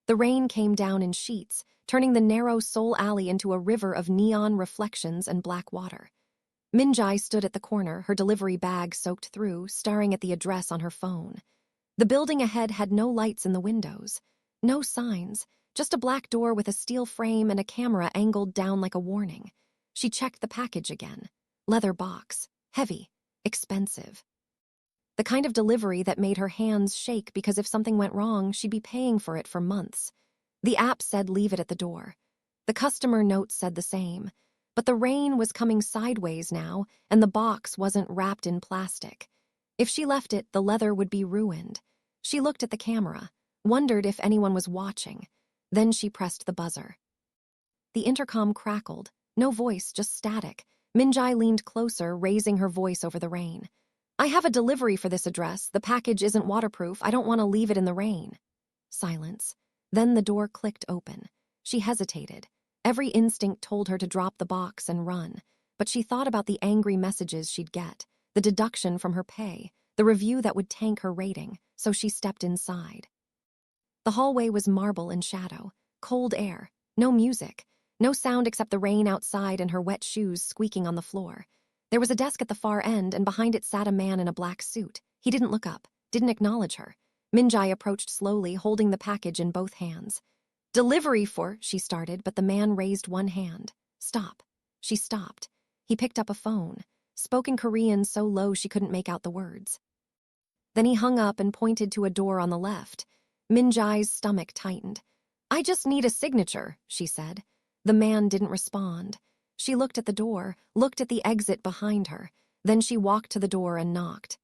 The rain came down in sheets, turning the narrow Seoul alley into a river of neon reflections and black water. Min-jae stood at the corner, her delivery bag soaked through, staring at the address on her phone. The building ahead had no lights in the windows. No signs, just a black door with a steel frame and a camera angled down like a warning. She checked the package again. Leather box. Heavy. Expensive. The kind of delivery that made her hands shake because if something went wrong, she'd be paying for it for months. The app said leave it at the door. The customer note said the same. But the rain was coming sideways now, and the box wasn't wrapped in plastic. If she left it, the leather would be ruined. She looked at the camera, wondered if anyone was watching. Then she pressed the buzzer. The intercom crackled. No voice, just static. Min-jae leaned closer, raising her voice over the rain. I have a delivery for this address. The package isn't waterproof. I don't want to leave it in the rain. Silence. Then the door clicked open. She hesitated. Every instinct told her to drop the box and run. But she thought about the angry messages she'd get, the deduction from her pay, the review that would tank her rating, so she stepped inside. The hallway was marble and shadow, cold air, no music, no sound except the rain outside and her wet shoes squeaking on the floor. There was a desk at the far end, and behind it sat a man in a black suit. He didn't look up, didn't acknowledge her. Min-jae approached slowly, holding the package in both hands. Delivery for, she started, but the man raised one hand. Stop. She stopped. He picked up a phone, spoke in Korean so low she couldn't make out the words. Then he hung up and pointed to a door on the left. Min-jae's stomach tightened. I just need a signature, she said. The man didn't respond. She looked at the door, looked at the exit behind her. Then she walked to the door and knocked.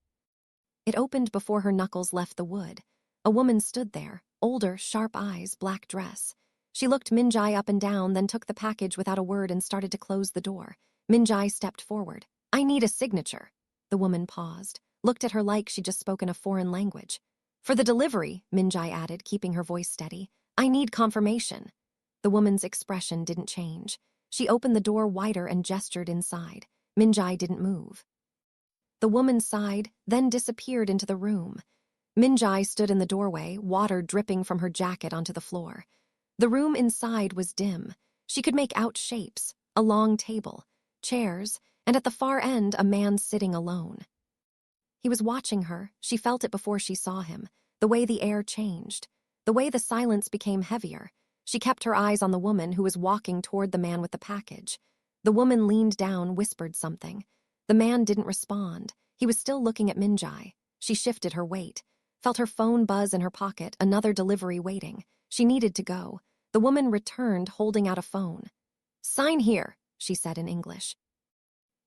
It opened before her knuckles left the wood. A woman stood there, older, sharp eyes, black dress. She looked Min-jae up and down, then took the package without a word and started to close the door. Min-jae stepped forward. I need a signature. The woman paused, looked at her like she'd just spoken a foreign language. For the delivery, Min-jae added, keeping her voice steady. I need confirmation. The woman's expression didn't change. She opened the door wider and gestured inside. Min-jae didn't move. The woman sighed, then disappeared into the room. Min-jae stood in the doorway, water dripping from her jacket onto the floor. The room inside was dim. She could make out shapes, a long table, chairs, and at the far end a man sitting alone. He was watching her. She felt it before she saw him, the way the air changed, the way the silence became heavier. She kept her eyes on the woman who was walking toward the man with the package. The woman leaned down, whispered something. The man didn't respond. He was still looking at Min-jae. She shifted her weight, felt her phone buzz in her pocket, another delivery waiting. She needed to go. The woman returned, holding out a phone. Sign here, she said in English.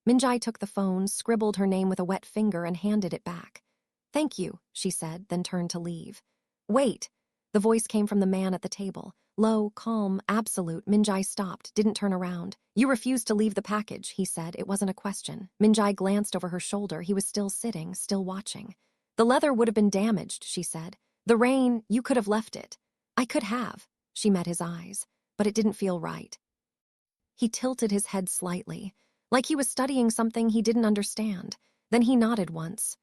Min-jae took the phone, scribbled her name with a wet finger, and handed it back. Thank you, she said, then turned to leave. Wait! The voice came from the man at the table. Low, calm, absolute. Min-jae stopped, didn't turn around. You refused to leave the package, he said. It wasn't a question. Min-jae glanced over her shoulder. He was still sitting, still watching. The leather would have been damaged, she said. The rain, you could have left it. I could have. She met his eyes, but it didn't feel right. He tilted his head slightly, like he was studying something he didn't understand. Then he nodded once.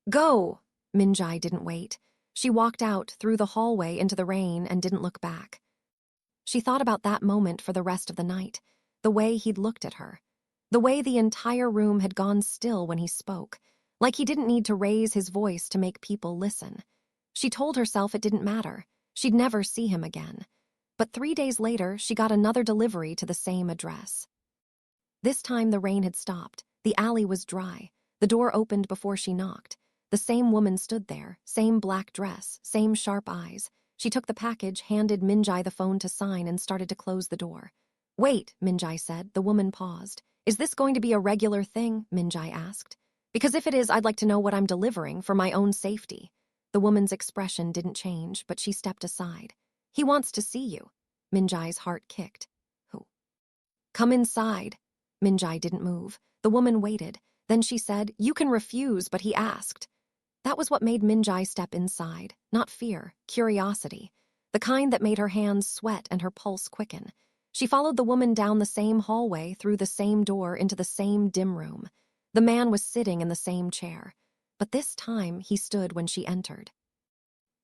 Go! Min-jae didn't wait. She walked out, through the hallway into the rain, and didn't look back. She thought about that moment for the rest of the night, the way he'd looked at her, the way the entire room had gone still when he spoke, like he didn't need to raise his voice to make people listen. She told herself it didn't matter. She'd never see him again. But 3 days later, she got another delivery to the same address. This time the rain had stopped. The alley was dry. The door opened before she knocked. The same woman stood there, same black dress, same sharp eyes. She took the package, handed Min-jae the phone to sign, and started to close the door. Wait, Min-jae said. The woman paused. Is this going to be a regular thing? Min-jae asked. Because if it is, I'd like to know what I'm delivering for my own safety. The woman's expression didn't change, but she stepped aside. He wants to see you. Min-jae's heart kicked. Who? Come inside. Min-jae didn't move. The woman waited. Then she said, You can refuse, but he asked. That was what made Min-jae step inside. Not fear, curiosity. The kind that made her hands sweat and her pulse quicken. She followed the woman down the same hallway, through the same door, into the same dim room. The man was sitting in the same chair. But this time, he stood when she entered.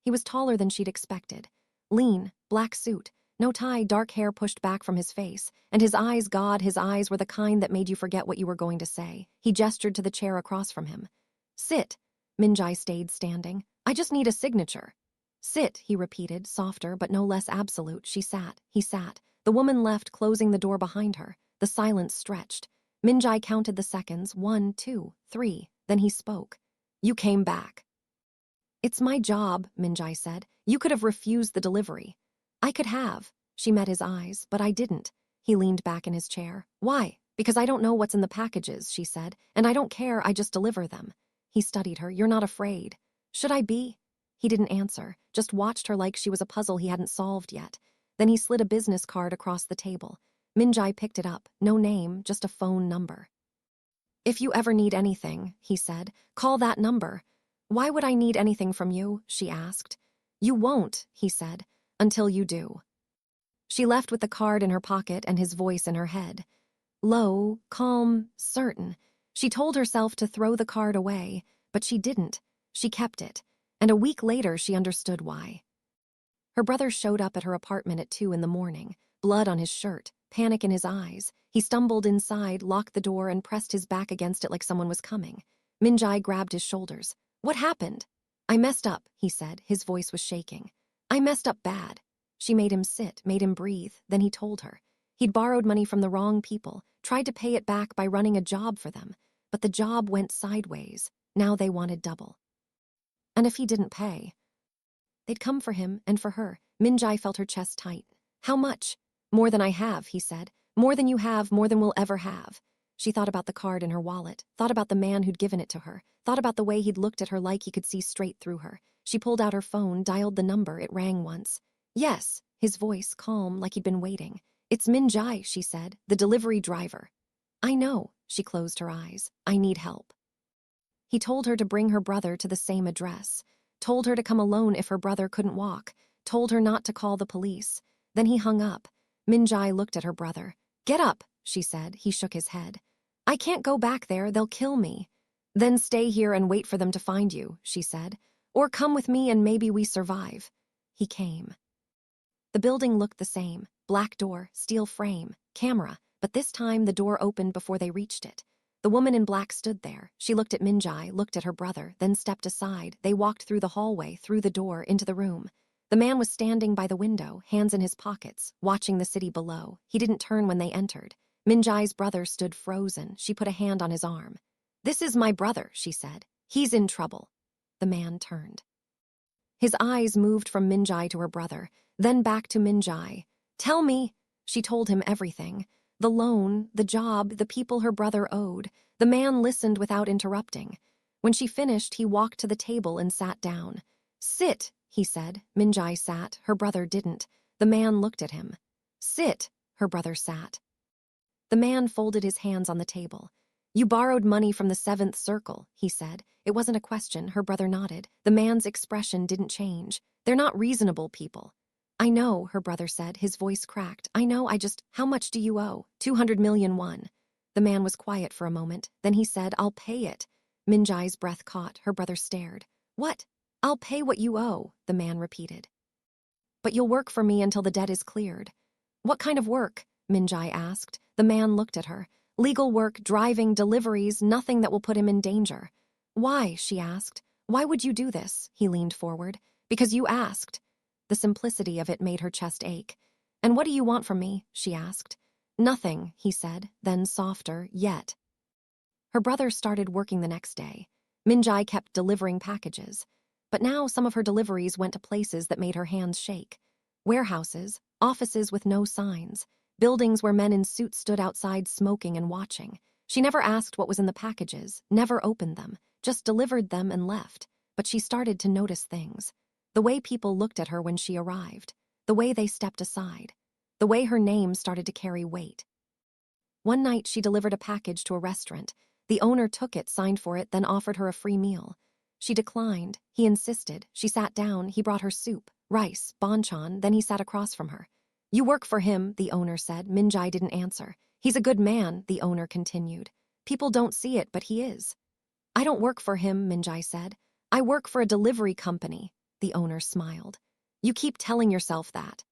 He was taller than she'd expected. Lean, Black suit, no tie, dark hair pushed back from his face, and his eyes, God, his eyes were the kind that made you forget what you were going to say. He gestured to the chair across from him. Sit. Min-jae stayed standing. I just need a signature. Sit, he repeated, softer but no less absolute. She sat. He sat. The woman left, closing the door behind her. The silence stretched. Min-jae counted the seconds. 1, 2, 3. Then he spoke. You came back. It's my job, Min-jae said. You could have refused the delivery. I could have. She met his eyes, but I didn't. He leaned back in his chair. Why? Because I don't know what's in the packages, she said. And I don't care, I just deliver them. He studied her. You're not afraid. Should I be? He didn't answer, just watched her like she was a puzzle he hadn't solved yet. Then he slid a business card across the table. Min-jae picked it up. No name, just a phone number. If you ever need anything, he said, call that number. Why would I need anything from you? She asked. You won't, he said, until you do. She left with the card in her pocket and his voice in her head. Low, calm, certain. She told herself to throw the card away, but she didn't. She kept it, and a week later she understood why. Her brother showed up at her apartment at 2 in the morning, blood on his shirt, panic in his eyes. He stumbled inside, locked the door, and pressed his back against it like someone was coming. Min-jae grabbed his shoulders. What happened? I messed up, he said. His voice was shaking. I messed up bad. She made him sit, made him breathe. Then he told her. He'd borrowed money from the wrong people, tried to pay it back by running a job for them. But the job went sideways. Now they wanted double. And if he didn't pay? They'd come for him and for her. Min-jae felt her chest tight. How much? More than I have, he said. More than you have, more than we'll ever have. She thought about the card in her wallet, thought about the man who'd given it to her, thought about the way he'd looked at her like he could see straight through her. She pulled out her phone, dialed the number. It rang once. Yes, his voice calm like he'd been waiting. It's Min-jae, she said, the delivery driver. I know, she closed her eyes. I need help. He told her to bring her brother to the same address, told her to come alone if her brother couldn't walk, told her not to call the police. Then he hung up. Min-jae looked at her brother. Get up, she said. He shook his head. I can't go back there, they'll kill me. Then stay here and wait for them to find you, she said. Or come with me and maybe we survive. He came. The building looked the same. Black door, steel frame, camera, but this time the door opened before they reached it. The woman in black stood there. She looked at Min-jae, looked at her brother, then stepped aside. They walked through the hallway, through the door, into the room. The man was standing by the window, hands in his pockets, watching the city below. He didn't turn when they entered. Min-jae's brother stood frozen. She put a hand on his arm. This is my brother, she said. He's in trouble. The man turned. His eyes moved from Min-jae to her brother, then back to Min-jae. Tell me. She told him everything. The loan, the job, the people her brother owed. The man listened without interrupting. When she finished, he walked to the table and sat down. Sit, he said. Min-jae sat. Her brother didn't. The man looked at him. Sit. Her brother sat. The man folded his hands on the table. You borrowed money from the 7th Circle, he said. It wasn't a question. Her brother nodded. The man's expression didn't change. They're not reasonable people. I know, her brother said. His voice cracked. I know, how much do you owe? 200 million won. The man was quiet for a moment. Then he said, I'll pay it. Min-jae's breath caught. Her brother stared. What? I'll pay what you owe, the man repeated. But you'll work for me until the debt is cleared. What kind of work? Min-jae asked. The man looked at her. Legal work, driving, deliveries, nothing that will put him in danger. Why? She asked. Why would you do this? He leaned forward. Because you asked. The simplicity of it made her chest ache. And what do you want from me? She asked. Nothing, he said, then softer, yet. Her brother started working the next day. Min-jae kept delivering packages. But now some of her deliveries went to places that made her hands shake. Warehouses, offices with no signs, buildings where men in suits stood outside smoking and watching. She never asked what was in the packages, never opened them, just delivered them and left. But she started to notice things. The way people looked at her when she arrived, the way they stepped aside, the way her name started to carry weight. One night she delivered a package to a restaurant. The owner took it, signed for it, then offered her a free meal. She declined. He insisted. She sat down. He brought her soup, rice, banchan, then he sat across from her. You work for him, the owner said. Min-jae didn't answer. He's a good man, the owner continued. People don't see it, but he is. I don't work for him, Min-jae said. I work for a delivery company. The owner smiled. You keep telling yourself that.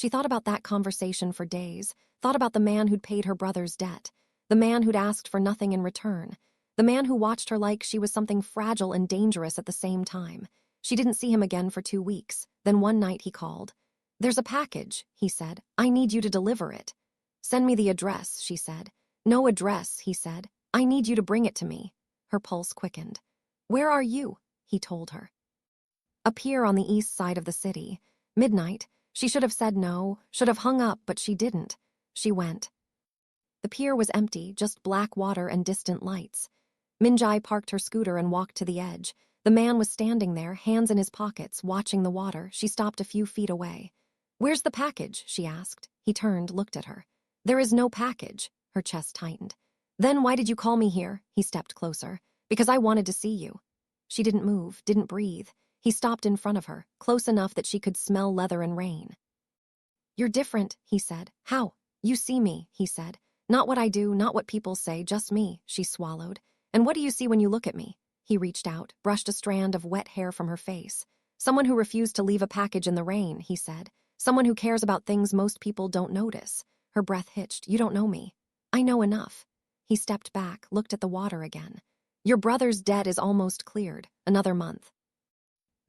She thought about that conversation for days, thought about the man who'd paid her brother's debt, the man who'd asked for nothing in return, the man who watched her like she was something fragile and dangerous at the same time. She didn't see him again for 2 weeks. Then one night he called. "There's a package," he said. "I need you to deliver it." "Send me the address," she said. "No address," he said. "I need you to bring it to me." Her pulse quickened. "Where are you?" he told her. "Up here on the east side of the city. Midnight." She should have said no, should have hung up, but she didn't. She went. The pier was empty, just black water and distant lights. Min-jae parked her scooter and walked to the edge. The man was standing there, hands in his pockets, watching the water. She stopped a few feet away. "Where's the package?" she asked. He turned, looked at her. "There is no package." Her chest tightened. "Then why did you call me here?" He stepped closer. "Because I wanted to see you." She didn't move, didn't breathe. He stopped in front of her, close enough that she could smell leather and rain. "You're different," he said. "How?" "You see me," he said. "Not what I do, not what people say, just me," she swallowed. "And what do you see when you look at me?" He reached out, brushed a strand of wet hair from her face. "Someone who refused to leave a package in the rain," he said. "Someone who cares about things most people don't notice." Her breath hitched. "You don't know me." "I know enough." He stepped back, looked at the water again. "Your brother's debt is almost cleared. Another month.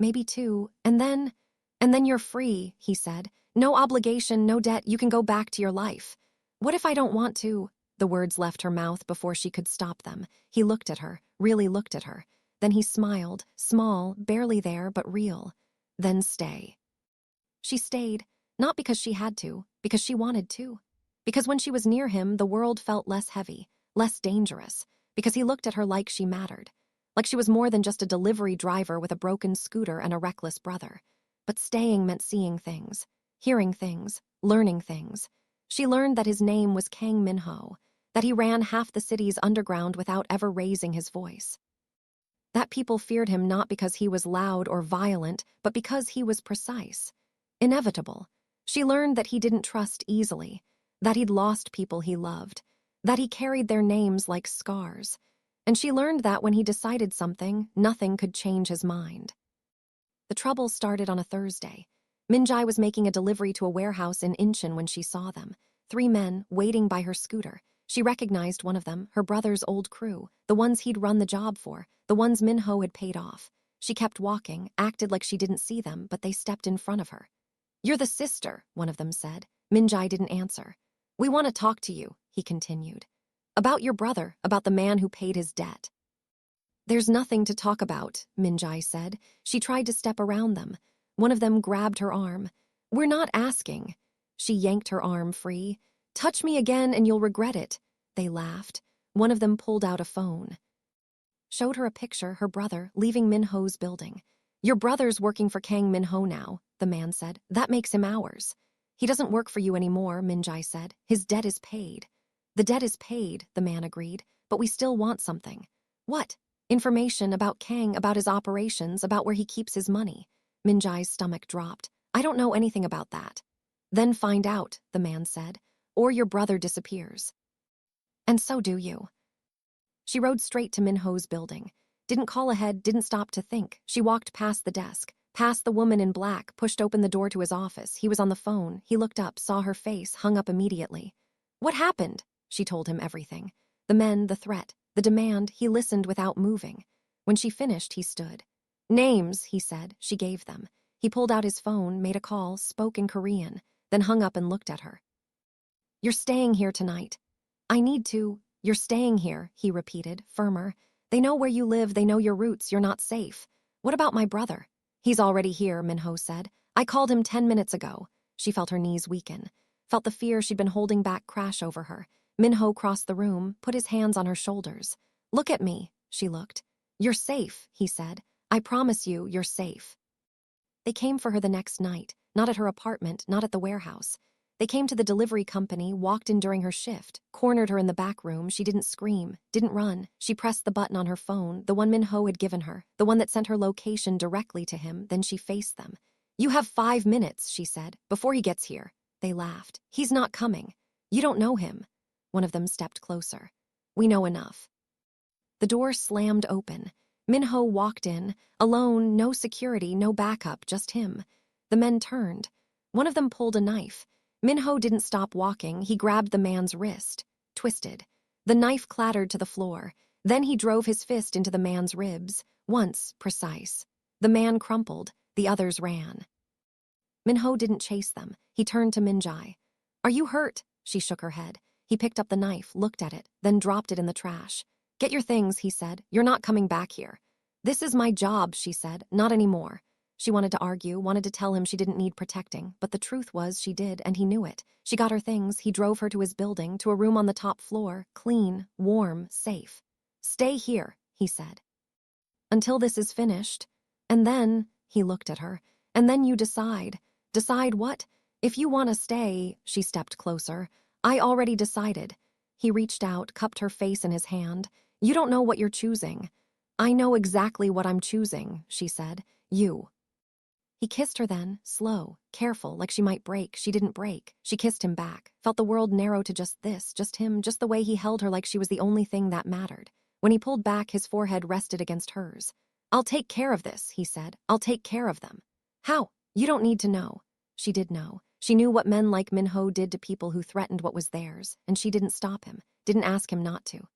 Maybe 2, and then you're free," he said. "No obligation, no debt, you can go back to your life." "What if I don't want to?" The words left her mouth before she could stop them. He looked at her, really looked at her. Then he smiled, small, barely there, but real. "Then stay." She stayed, not because she had to, because she wanted to. Because when she was near him, the world felt less heavy, less dangerous, because he looked at her like she mattered. Like she was more than just a delivery driver with a broken scooter and a reckless brother. But staying meant seeing things, hearing things, learning things. She learned that his name was Kang Min-ho, that he ran half the city's underground without ever raising his voice. That people feared him not because he was loud or violent, but because he was precise. Inevitable. She learned that he didn't trust easily, that he'd lost people he loved, that he carried their names like scars. And she learned that when he decided something, nothing could change his mind. The trouble started on a Thursday. Min-jae was making a delivery to a warehouse in Incheon when she saw them. 3 men, waiting by her scooter. She recognized one of them, her brother's old crew, the ones he'd run the job for, the ones Min-ho had paid off. She kept walking, acted like she didn't see them, but they stepped in front of her. "You're the sister," one of them said. Min-jae didn't answer. "We want to talk to you," he continued. "About your brother, about the man who paid his debt." "There's nothing to talk about," Min-jae said. She tried to step around them. One of them grabbed her arm. "We're not asking." She yanked her arm free. "Touch me again and you'll regret it." They laughed. One of them pulled out a phone. Showed her a picture, her brother, leaving Min-ho's building. "Your brother's working for Kang Min-ho now," the man said. "That makes him ours." "He doesn't work for you anymore," Min-jae said. "His debt is paid." "The debt is paid," the man agreed, "but we still want something." "What?" "Information about Kang, about his operations, about where he keeps his money." Min-jae's stomach dropped. "I don't know anything about that." "Then find out," the man said, "or your brother disappears." "And so do you." She rode straight to Min-ho's building. Didn't call ahead, didn't stop to think. She walked past the desk, past the woman in black, pushed open the door to his office. He was on the phone. He looked up, saw her face, hung up immediately. "What happened?" She told him everything. The men, the threat, the demand. He listened without moving. When she finished, he stood. "Names," he said. She gave them. He pulled out his phone, made a call, spoke in Korean, then hung up and looked at her. "You're staying here tonight." "I need to." "You're staying here," he repeated, firmer. "They know where you live, they know your roots, you're not safe." "What about my brother?" "He's already here," Min-ho said. "I called him 10 minutes ago." She felt her knees weaken, felt the fear she'd been holding back crash over her. Min-ho crossed the room, put his hands on her shoulders. "Look at me." She looked. "You're safe," he said. "I promise you, you're safe." They came for her the next night, not at her apartment, not at the warehouse. They came to the delivery company, walked in during her shift, cornered her in the back room. She didn't scream, didn't run. She pressed the button on her phone, the one Min-ho had given her, the one that sent her location directly to him. Then she faced them. "You have 5 minutes," she said, "before he gets here." They laughed. "He's not coming." "You don't know him." One of them stepped closer. "We know enough." The door slammed open. Min-ho walked in, alone, no security, no backup, just him. The men turned. One of them pulled a knife. Min-ho didn't stop walking. He grabbed the man's wrist, twisted. The knife clattered to the floor. Then he drove his fist into the man's ribs, once precise. The man crumpled. The others ran. Min-ho didn't chase them. He turned to Min-jae. "Are you hurt?" She shook her head. He picked up the knife, looked at it, then dropped it in the trash. "Get your things," he said. "You're not coming back here." "This is my job," she said. "Not anymore." She wanted to argue, wanted to tell him she didn't need protecting, but the truth was she did, and he knew it. She got her things. He drove her to his building, to a room on the top floor, clean, warm, safe. "Stay here," he said. "Until this is finished. And then," he looked at her, "and then you decide." "Decide what?" "If you want to stay," she stepped closer. "I already decided." He reached out, cupped her face in his hand. "You don't know what you're choosing." "I know exactly what I'm choosing," she said. "You." He kissed her then, slow, careful, like she might break. She didn't break. She kissed him back, felt the world narrow to just this, just him, just the way he held her like she was the only thing that mattered. When he pulled back, his forehead rested against hers. "I'll take care of this," he said. "I'll take care of them." "How?" "You don't need to know." She did know. She knew what men like Min-ho did to people who threatened what was theirs, and she didn't stop him, didn't ask him not to.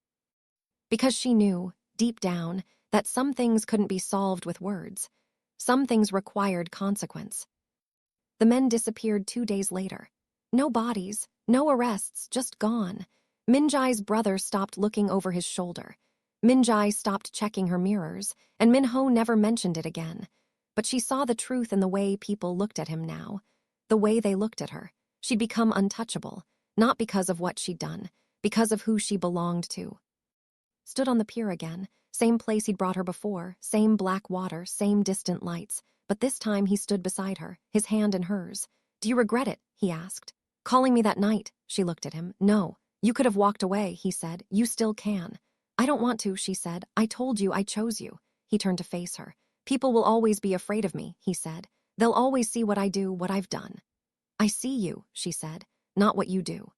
Because she knew, deep down, that some things couldn't be solved with words. Some things required consequence. The men disappeared 2 days later. No bodies, no arrests, just gone. Min-jae's brother stopped looking over his shoulder. Min-jae stopped checking her mirrors, and Min-ho never mentioned it again. But she saw the truth in the way people looked at him now. The way they looked at her. She'd become untouchable, not because of what she'd done, because of who she belonged to. Stood on the pier again, same place he'd brought her before, same black water, same distant lights. But this time he stood beside her, his hand in hers. "Do you regret it?" he asked. "Calling me that night?" She looked at him. "No. You could have walked away," he said. "You still can." "I don't want to," she said. "I told you I chose you." He turned to face her. "People will always be afraid of me," he said. "They'll always see what I do, what I've done." "I see you," she said, "not what you do."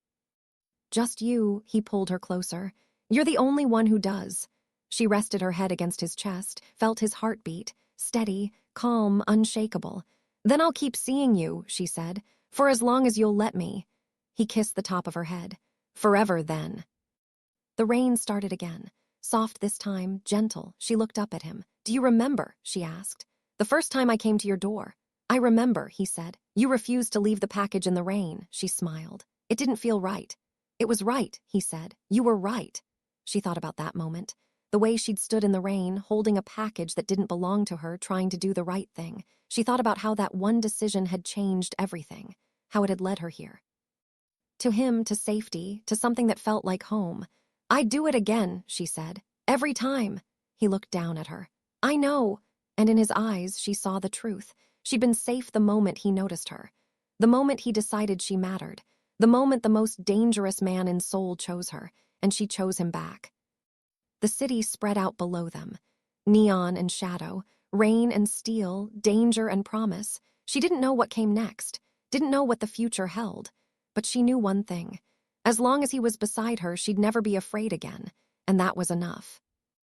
"Just you," he pulled her closer. "You're the only one who does." She rested her head against his chest, felt his heartbeat, steady, calm, unshakable. "Then I'll keep seeing you," she said, "for as long as you'll let me." He kissed the top of her head. "Forever, then." The rain started again. Soft this time, gentle. She looked up at him. "Do you remember?" she asked. "The first time I came to your door." "I remember," he said. "You refused to leave the package in the rain." She smiled. "It didn't feel right." "It was right," he said. "You were right." She thought about that moment. The way she'd stood in the rain, holding a package that didn't belong to her, trying to do the right thing. She thought about how that one decision had changed everything, how it had led her here. To him, to safety, to something that felt like home. "I'd do it again," she said. "Every time." He looked down at her. "I know." And in his eyes, she saw the truth. She'd been safe the moment he noticed her. The moment he decided she mattered. The moment the most dangerous man in Seoul chose her, and she chose him back. The city spread out below them. Neon and shadow, rain and steel, danger and promise. She didn't know what came next, didn't know what the future held. But she knew one thing. As long as he was beside her, she'd never be afraid again, and that was enough.